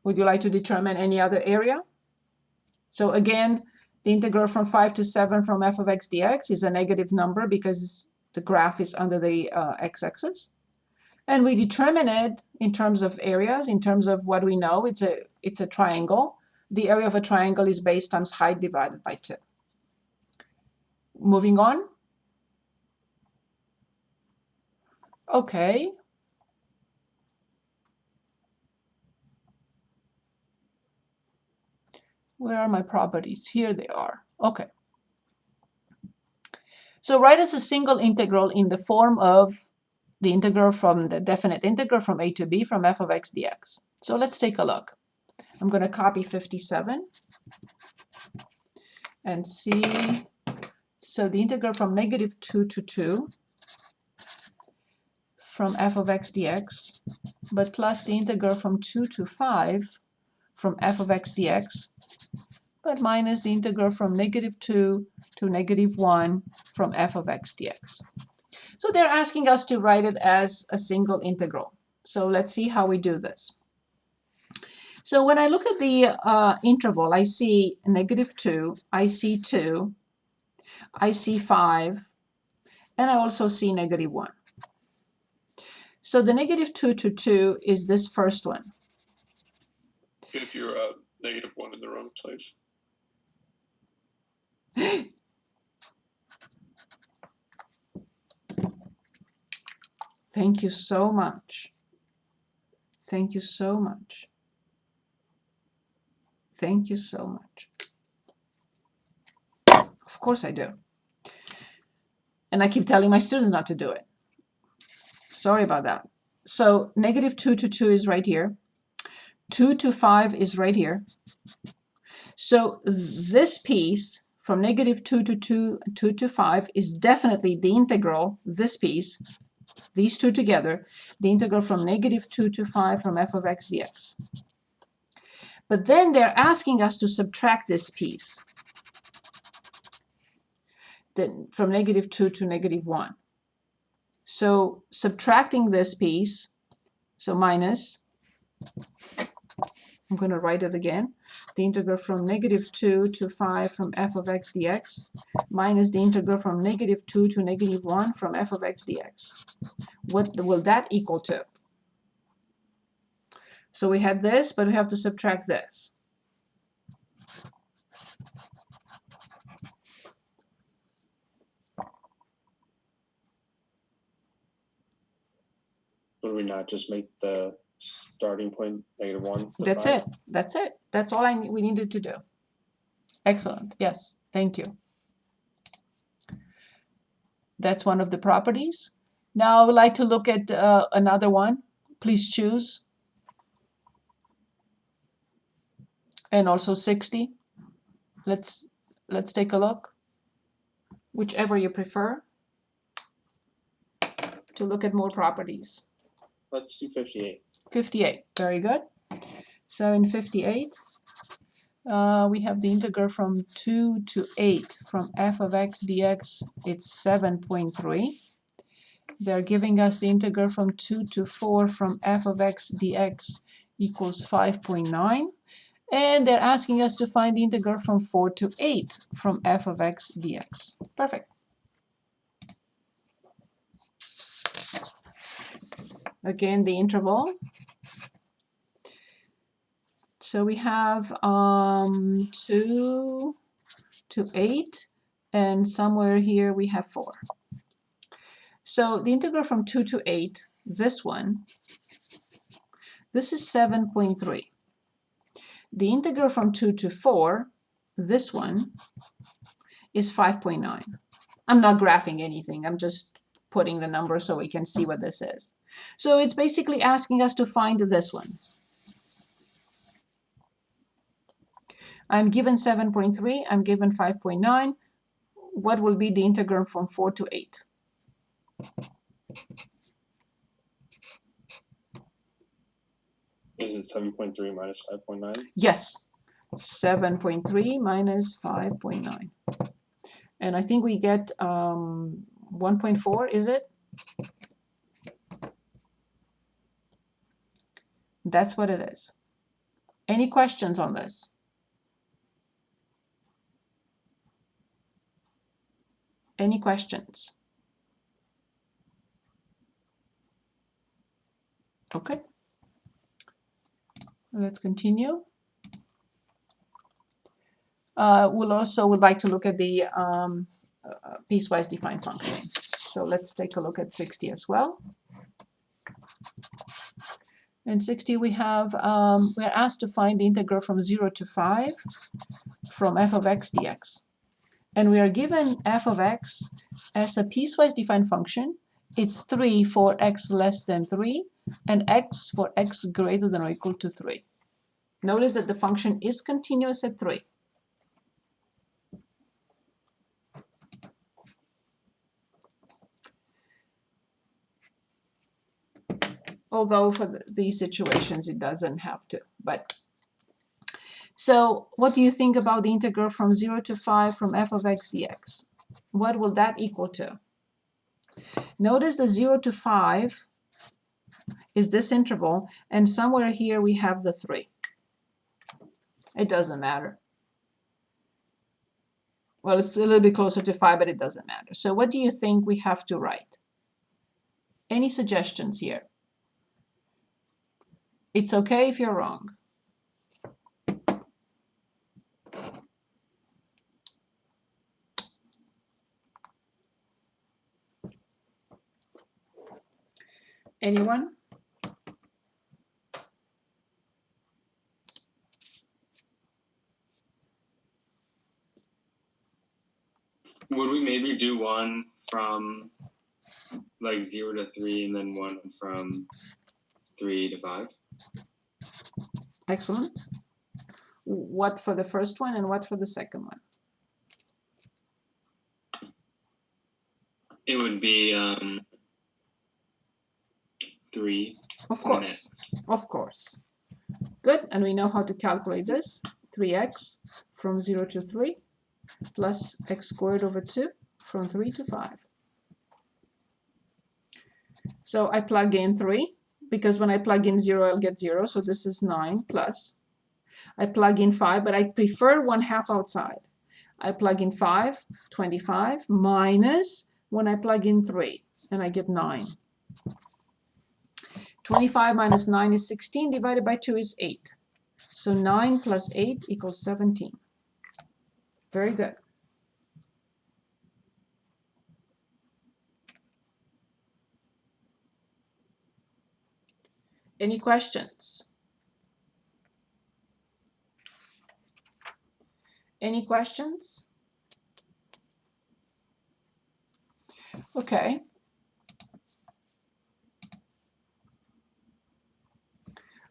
Would you like to determine any other area? So again, the integral from 5 to 7 from f of x dx is a negative number because the graph is under the x-axis. And we determine it in terms of areas, in terms of what we know. It's a triangle. The area of a triangle is base times height divided by 2. Moving on. Okay. Where are my properties? Here they are. Okay. So write as a single integral in the form of the integral from the definite integral from a to b from f of x dx. So let's take a look. I'm going to copy 57 and see. So the integral from negative 2 to 2 from f of x dx, but plus the integral from 2 to 5 from f of x dx, but minus the integral from negative 2 to negative 1 from f of x dx. So they're asking us to write it as a single integral. So let's see how we do this. So when I look at the interval, I see negative 2, I see 2, I see 5, and I also see negative 1. So the negative 2 to 2 is this first one. If you're negative 1 in the wrong place. Thank you so much. Thank you so much. Thank you so much. Of course I do. And I keep telling my students not to do it. Sorry about that. So negative 2 to 2 is right here. 2 to 5 is right here. So this piece from negative 2 to 2 to 5 is definitely the integral, this piece, these two together, the integral from negative 2 to 5 from f of x dx. But then they're asking us to subtract this piece from negative 2 to negative 1. So subtracting this piece, so minus, I'm going to write it again, the integral from negative 2 to 5 from f of x dx minus the integral from negative 2 to negative 1 from f of x dx. What will that equal to? So we had this, but we have to subtract this. Would we not just make the starting point -1? That's 5? it. That's it. That's all we needed to do. Excellent. Yes. Thank you. That's one of the properties. Now I would like to look at another one. Please choose. And also 60. Let's take a look. Whichever you prefer to look at more properties. Let's do 58. 58. Very good. So in 58, we have the integral from 2 to 8 from f of x dx. It's 7.3. They're giving us the integral from 2 to 4 from f of x dx equals 5.9. And they're asking us to find the integral from 4 to 8 from f of x dx. Perfect. Again, the interval. So we have 2 to 8, and somewhere here we have 4. So the integral from 2 to 8, this one, this is 7.3. The integral from 2 to 4, this one, is 5.9. I'm not graphing anything. I'm just putting the number so we can see what this is. So it's basically asking us to find this one. I'm given 7.3. I'm given 5.9. What will be the integral from 4 to 8? Is it 7.3 minus 5.9? Yes, 7.3 minus 5.9. And I think we get 1.4, is it? That's what it is. Any questions on this? Any questions? Okay. Let's continue. We'll also would like to look at the piecewise defined function. So let's take a look at 60 as well. In 60, we have, we're asked to find the integral from 0 to 5 from f of x dx. And we are given f of x as a piecewise defined function. It's 3 for x less than 3, and x for x greater than or equal to 3. Notice that the function is continuous at 3. Although for these situations it doesn't have to. But so what do you think about the integral from 0 to 5 from f of x dx? What will that equal to? Notice the 0 to 5 is this interval, and somewhere here we have the 3. It doesn't matter. Well, it's a little bit closer to 5, but it doesn't matter. So what do you think we have to write? Any suggestions here? It's okay if you're wrong. Anyone? Would we maybe do one from like 0 to 3 and then one from 3 to 5? Excellent. What for the first one and what for the second one? It would be 3 Of on course, x. of course. Good, and we know how to calculate this. 3x from 0 to 3 plus x squared over 2 from 3 to 5. So I plug in 3, because when I plug in 0, I'll get 0, so this is 9 plus. I plug in 5, but I prefer 1/2 outside. I plug in 5, 25, minus when I plug in 3, and I get 9. 25 minus 9 is 16, divided by 2 is 8. So 9 plus 8 equals 17. Very good. Any questions? Any questions? Okay.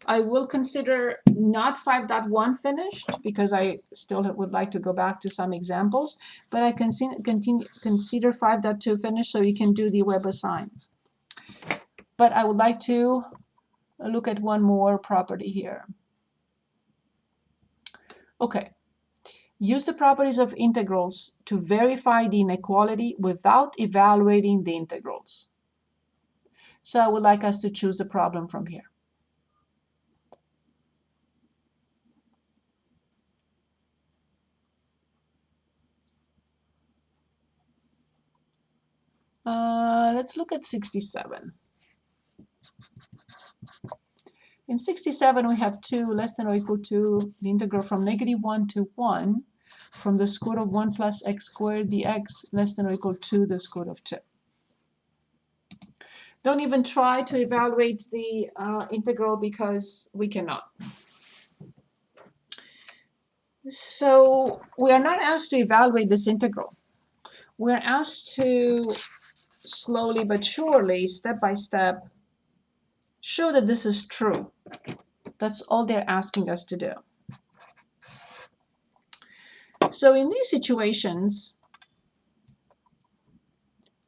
I will consider not 5.1 finished because I still would like to go back to some examples, but I can consider 5.2 finished so you can do the WebAssign. But I would like to look at one more property here. Okay. Use the properties of integrals to verify the inequality without evaluating the integrals. So I would like us to choose a problem from here. Let's look at 67. In 67, we have 2 less than or equal to the integral from -1 to 1 from the square root of 1 plus x squared dx less than or equal to the square root of 2. Don't even try to evaluate the integral because we cannot. So we are not asked to evaluate this integral. We're asked to slowly but surely, step by step, show that this is true. That's all they're asking us to do. So in these situations,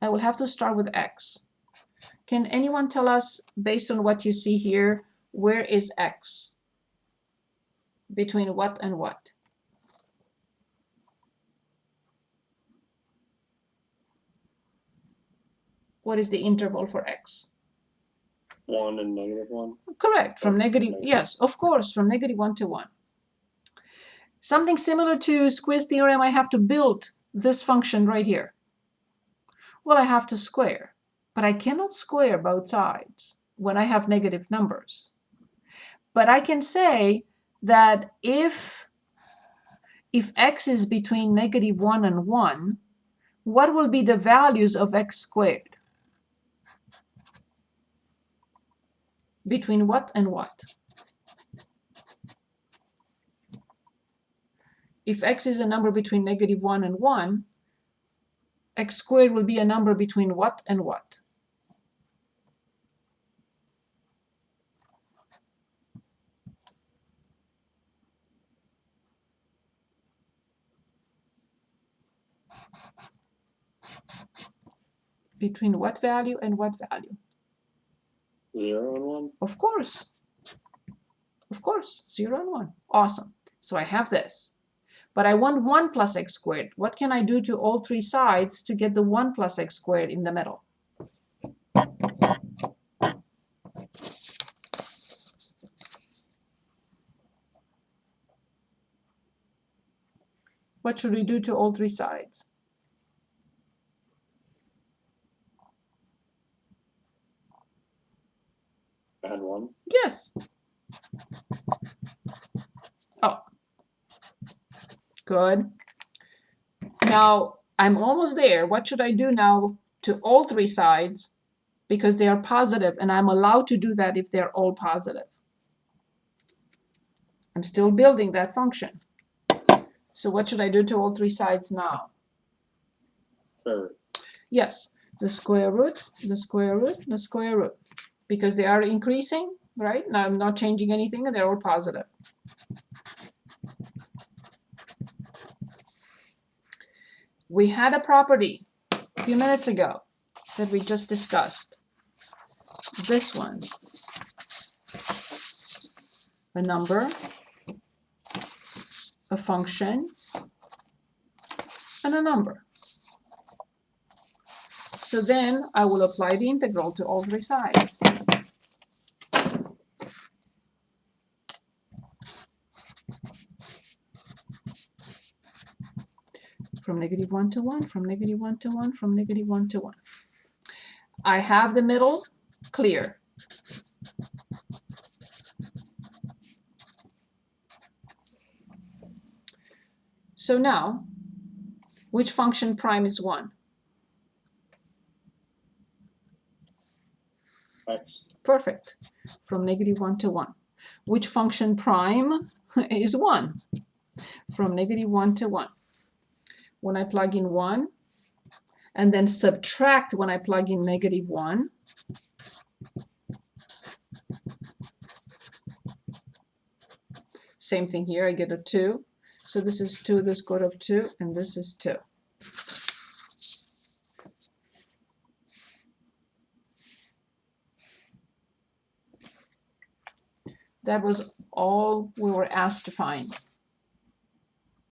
I will have to start with x. Can anyone tell us, based on what you see here, where is x? Between what and what? What is the interval for x? 1 and -1. Correct, from Okay, negative, negative. yes, of course, from -1 to 1. Something similar to square's theorem, I have to build this function right here. Well, I have to square, but I cannot square both sides when I have negative numbers. But I can say that if x is between -1 and 1, what will be the values of x squared? Between what and what? If x is a number between -1 and 1, x squared will be a number between what and what? Between what value and what value? 0 and 1. Of course. Of course, 0 and 1. Awesome. So I have this. But I want 1 plus x squared. What can I do to all three sides to get the 1 plus x squared in the middle? What should we do to all three sides? Add 1. Yes. Oh. Good. Now, I'm almost there. What should I do now to all three sides? Because they are positive, and I'm allowed to do that if they're all positive. I'm still building that function. So what should I do to all three sides now? Square root. Yes, the square root, the square root, the square root. Because they are increasing, right? Now I'm not changing anything, and they're all positive. We had a property a few minutes ago that we just discussed. This one. A number, a function, and a number. So then I will apply the integral to all three sides. From -1 to 1, from -1 to 1, from -1 to 1. I have the middle clear. So now, which function prime is 1? X. Perfect. From -1 to 1. Which function prime is 1? From -1 to 1. When I plug in 1, and then subtract when I plug in -1, same thing here, I get a 2. So this is 2, the square root of 2, and this is 2. That was all we were asked to find.